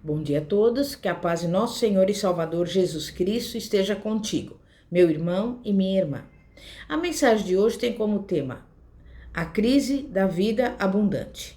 Bom dia a todos, que a paz de nosso Senhor e Salvador Jesus Cristo esteja contigo, meu irmão e minha irmã. A mensagem de hoje tem como tema a crise da vida abundante.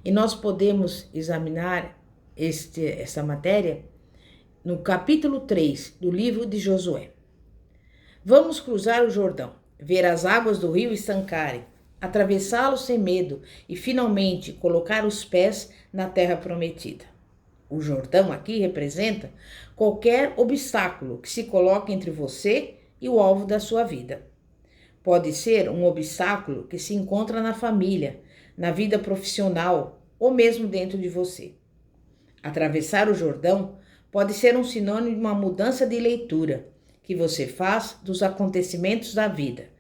E nós podemos examinar esta matéria no capítulo 3 do livro de Josué. Vamos cruzar o Jordão, ver as águas do rio estancarem, atravessá-lo sem medo e finalmente colocar os pés na terra prometida. O Jordão aqui representa qualquer obstáculo que se coloque entre você e o alvo da sua vida. Pode ser um obstáculo que se encontra na família, na vida profissional ou mesmo dentro de você. Atravessar o Jordão pode ser um sinônimo de uma mudança de leitura que você faz dos acontecimentos da vida,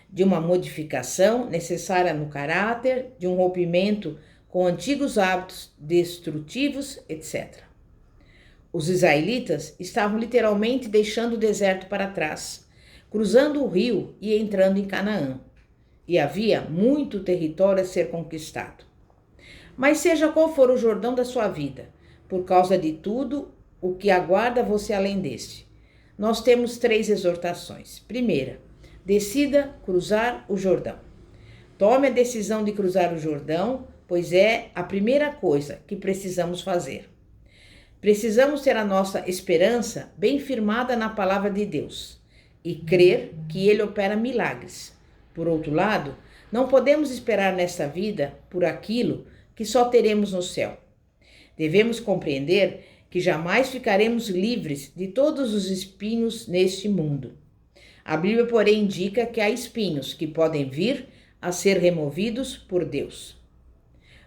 de uma modificação necessária no caráter, de um rompimento com antigos hábitos destrutivos, etc. Os israelitas estavam literalmente deixando o deserto para trás, cruzando o rio e entrando em Canaã. E havia muito território a ser conquistado. Mas seja qual for o Jordão da sua vida, por causa de tudo o que aguarda você além deste, nós temos 3 exortações. Primeira, decida cruzar o Jordão. Tome a decisão de cruzar o Jordão, pois é a primeira coisa que precisamos fazer. Precisamos ter a nossa esperança bem firmada na palavra de Deus e crer que Ele opera milagres. Por outro lado, não podemos esperar nesta vida por aquilo que só teremos no céu. Devemos compreender que jamais ficaremos livres de todos os espinhos neste mundo. A Bíblia, porém, indica que há espinhos que podem vir a ser removidos por Deus.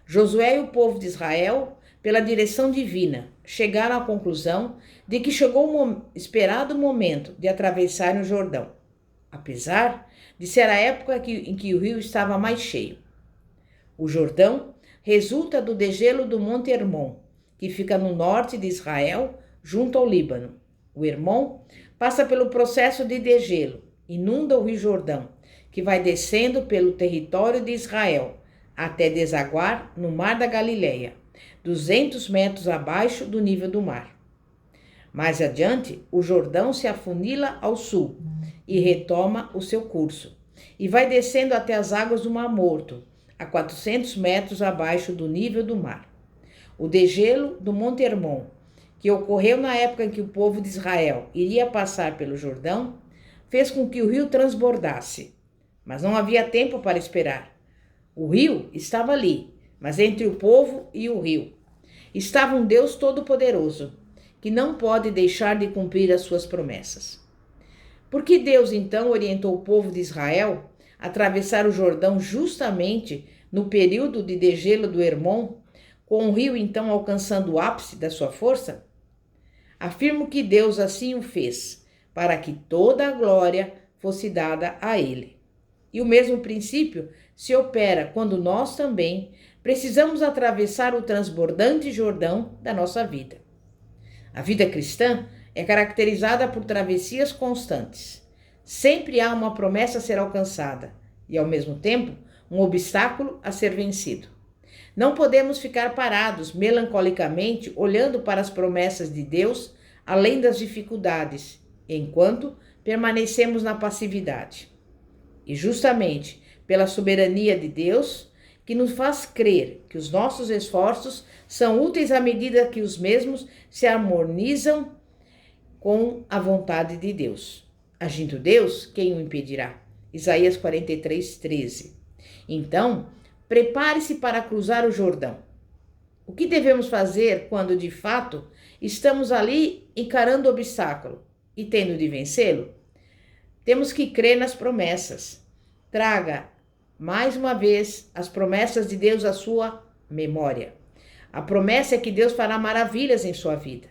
Josué e o povo de Israel, pela direção divina, chegaram à conclusão de que chegou o esperado momento de atravessarem o Jordão, apesar de ser a época em que o rio estava mais cheio. O Jordão resulta do degelo do Monte Hermon, que fica no norte de Israel, junto ao Líbano. O Hermon passa pelo processo de degelo, inunda o rio Jordão, que vai descendo pelo território de Israel, até desaguar no Mar da Galileia, 200 metros abaixo do nível do mar. Mais adiante, o Jordão se afunila ao sul e retoma o seu curso, e vai descendo até as águas do Mar Morto, a 400 metros abaixo do nível do mar. O degelo do Monte Hermon, que ocorreu na época em que o povo de Israel iria passar pelo Jordão, fez com que o rio transbordasse, mas não havia tempo para esperar. O rio estava ali, mas entre o povo e o rio estava um Deus todo-poderoso, que não pode deixar de cumprir as suas promessas. Por que Deus então orientou o povo de Israel a atravessar o Jordão justamente no período de degelo do Hermon, com o rio então alcançando o ápice da sua força? Afirmo que Deus assim o fez, para que toda a glória fosse dada a ele. E o mesmo princípio se opera quando nós também precisamos atravessar o transbordante Jordão da nossa vida. A vida cristã é caracterizada por travessias constantes. Sempre há uma promessa a ser alcançada e, ao mesmo tempo, um obstáculo a ser vencido. Não podemos ficar parados melancolicamente olhando para as promessas de Deus além das dificuldades, enquanto permanecemos na passividade. E justamente pela soberania de Deus, que nos faz crer que os nossos esforços são úteis à medida que os mesmos se harmonizam com a vontade de Deus. Agindo Deus, quem o impedirá? Isaías 43, 13. Então, prepare-se para cruzar o Jordão. O que devemos fazer quando, de fato, estamos ali encarando o obstáculo e tendo de vencê-lo? Temos que crer nas promessas. Traga, mais uma vez, as promessas de Deus à sua memória. A promessa é que Deus fará maravilhas em sua vida.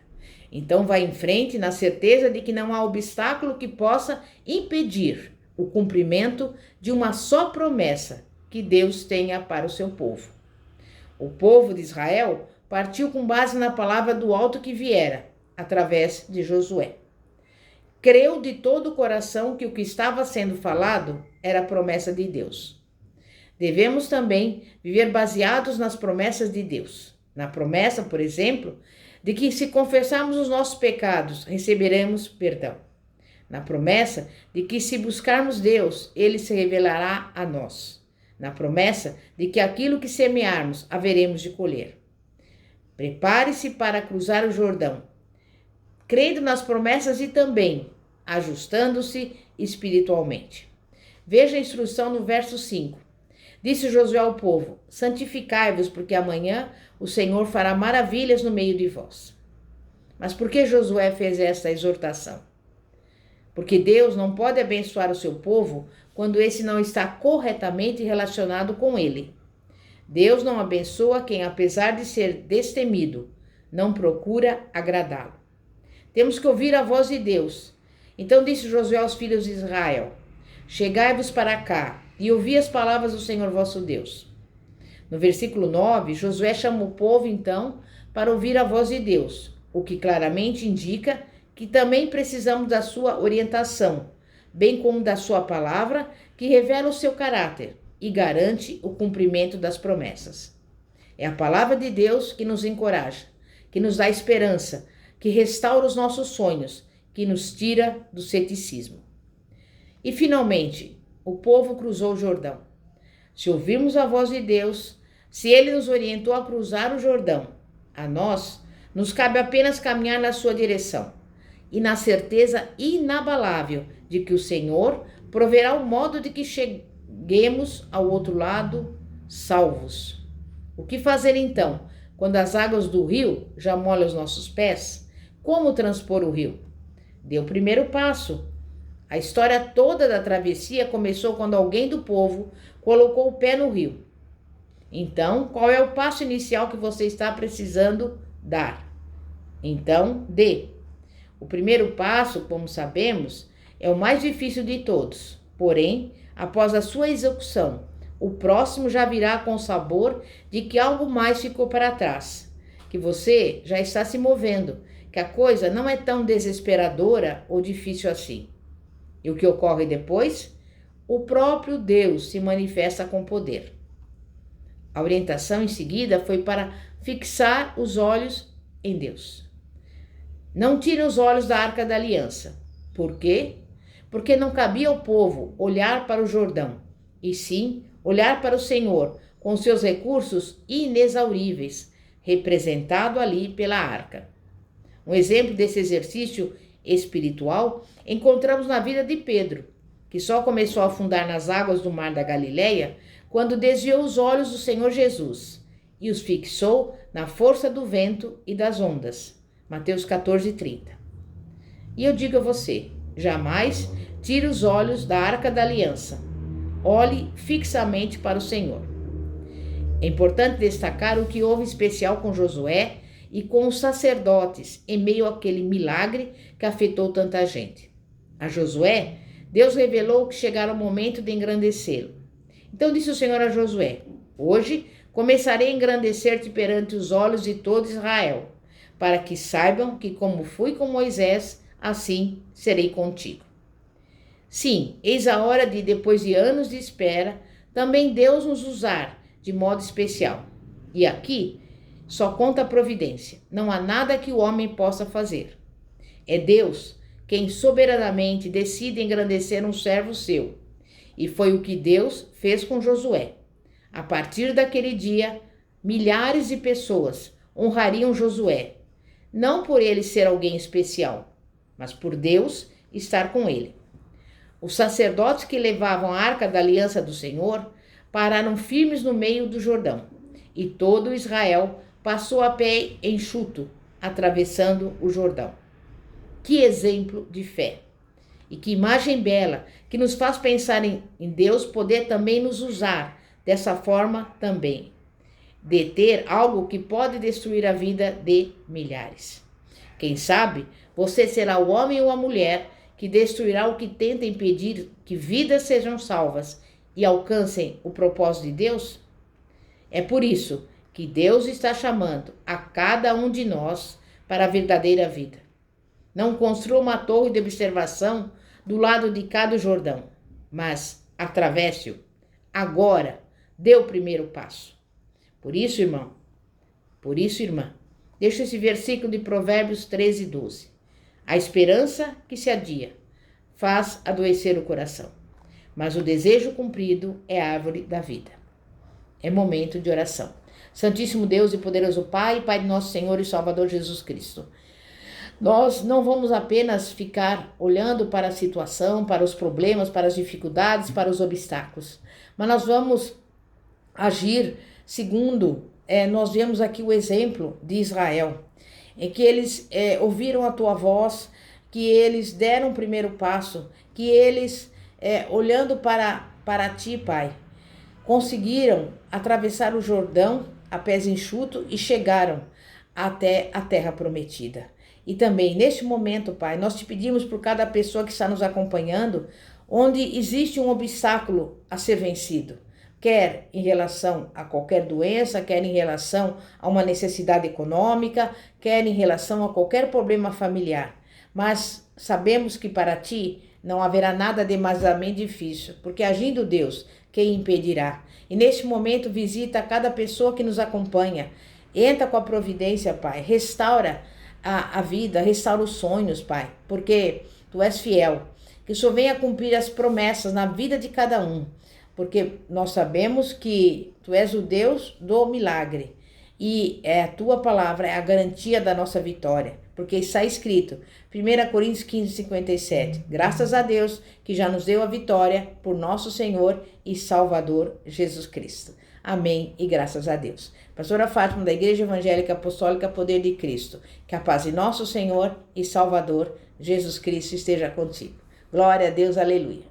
Então vá em frente na certeza de que não há obstáculo que possa impedir o cumprimento de uma só promessa que Deus tenha para o seu povo. O povo de Israel partiu com base na palavra do alto que viera, através de Josué. Creu de todo o coração que o que estava sendo falado era a promessa de Deus. Devemos também viver baseados nas promessas de Deus. Na promessa, por exemplo, de que se confessarmos os nossos pecados, receberemos perdão. Na promessa de que se buscarmos Deus, Ele se revelará a nós. Na promessa de que aquilo que semearmos, haveremos de colher. Prepare-se para cruzar o Jordão, crendo nas promessas e também ajustando-se espiritualmente. Veja a instrução no verso 5. Disse Josué ao povo: santificai-vos, porque amanhã o Senhor fará maravilhas no meio de vós. Mas por que Josué fez esta exortação? Porque Deus não pode abençoar o seu povo quando esse não está corretamente relacionado com ele. Deus não abençoa quem, apesar de ser destemido, não procura agradá-lo. Temos que ouvir a voz de Deus. Então disse Josué aos filhos de Israel: chegai-vos para cá e ouvi as palavras do Senhor vosso Deus. No versículo 9, Josué chama o povo então para ouvir a voz de Deus, o que claramente indica que também precisamos da sua orientação, bem como da sua palavra, que revela o seu caráter e garante o cumprimento das promessas. É a palavra de Deus que nos encoraja, que nos dá esperança, que restaura os nossos sonhos, que nos tira do ceticismo. E finalmente, o povo cruzou o Jordão. Se ouvirmos a voz de Deus, se Ele nos orientou a cruzar o Jordão, a nós, nos cabe apenas caminhar na sua direção e na certeza inabalável de que o Senhor proverá o modo de que cheguemos ao outro lado salvos. O que fazer então, quando as águas do rio já molham os nossos pés? Como transpor o rio? Dê o primeiro passo. A história toda da travessia começou quando alguém do povo colocou o pé no rio. Então, qual é o passo inicial que você está precisando dar? Então, dê. O primeiro passo, como sabemos, é o mais difícil de todos. Porém, após a sua execução, o próximo já virá com o sabor de que algo mais ficou para trás, que você já está se movendo, que a coisa não é tão desesperadora ou difícil assim. E o que ocorre depois? O próprio Deus se manifesta com poder. A orientação em seguida foi para fixar os olhos em Deus. Não tire os olhos da Arca da Aliança. Por quê? Porque não cabia ao povo olhar para o Jordão, e sim olhar para o Senhor, com seus recursos inexauríveis, representado ali pela arca. Um exemplo desse exercício espiritual encontramos na vida de Pedro, que só começou a afundar nas águas do mar da Galileia quando desviou os olhos do Senhor Jesus e os fixou na força do vento e das ondas. Mateus 14:30. E eu digo a você, jamais tire os olhos da Arca da Aliança. Olhe fixamente para o Senhor. É importante destacar o que houve especial com Josué e com os sacerdotes em meio àquele milagre que afetou tanta gente. A Josué, Deus revelou que chegara o momento de engrandecê-lo. Então disse o Senhor a Josué: hoje começarei a engrandecer-te perante os olhos de todo Israel, para que saibam que como fui com Moisés, assim serei contigo. Sim, eis a hora de, depois de anos de espera, também Deus nos usar de modo especial. E aqui só conta a providência. Não há nada que o homem possa fazer. É Deus quem soberanamente decide engrandecer um servo seu. E foi o que Deus fez com Josué. A partir daquele dia, milhares de pessoas honrariam Josué, não por ele ser alguém especial, mas por Deus estar com ele. Os sacerdotes que levavam a arca da aliança do Senhor pararam firmes no meio do Jordão, e todo Israel passou a pé enxuto, atravessando o Jordão. Que exemplo de fé! E que imagem bela, que nos faz pensar em Deus poder também nos usar dessa forma também. Deter algo que pode destruir a vida de milhares. Quem sabe você será o homem ou a mulher que destruirá o que tenta impedir que vidas sejam salvas e alcancem o propósito de Deus? É por isso que Deus está chamando a cada um de nós para a verdadeira vida. Não construa uma torre de observação do lado de cá do Jordão, mas atravesse-o. Agora, dê o primeiro passo. Por isso, irmão, Por isso, irmã, deixa esse versículo de Provérbios 13, 12. A esperança que se adia faz adoecer o coração, mas o desejo cumprido é a árvore da vida. É momento de oração. Santíssimo Deus e poderoso Pai, Pai de nosso Senhor e Salvador Jesus Cristo, nós não vamos apenas ficar olhando para a situação, para os problemas, para as dificuldades, para os obstáculos, mas nós vamos agir segundo, nós vemos aqui o exemplo de Israel, em que eles ouviram a tua voz, que eles deram o primeiro passo, que eles, olhando para ti, Pai, conseguiram atravessar o Jordão a pés enxutos e chegaram até a terra prometida. E também, neste momento, Pai, nós te pedimos por cada pessoa que está nos acompanhando, onde existe um obstáculo a ser vencido, quer em relação a qualquer doença, quer em relação a uma necessidade econômica, quer em relação a qualquer problema familiar. Mas sabemos que para ti não haverá nada demasiadamente difícil, porque agindo Deus, quem impedirá? E neste momento visita cada pessoa que nos acompanha, entra com a providência, Pai, restaura a vida, restaura os sonhos, Pai, porque tu és fiel, que o Senhor venha cumprir as promessas na vida de cada um, porque nós sabemos que tu és o Deus do milagre e a tua palavra é a garantia da nossa vitória, porque está escrito, 1 Coríntios 15, 57, graças a Deus que já nos deu a vitória por nosso Senhor e Salvador Jesus Cristo. Amém e graças a Deus. Pastora Fátima da Igreja Evangélica Apostólica Poder de Cristo, que a paz de nosso Senhor e Salvador Jesus Cristo esteja contigo. Glória a Deus, aleluia.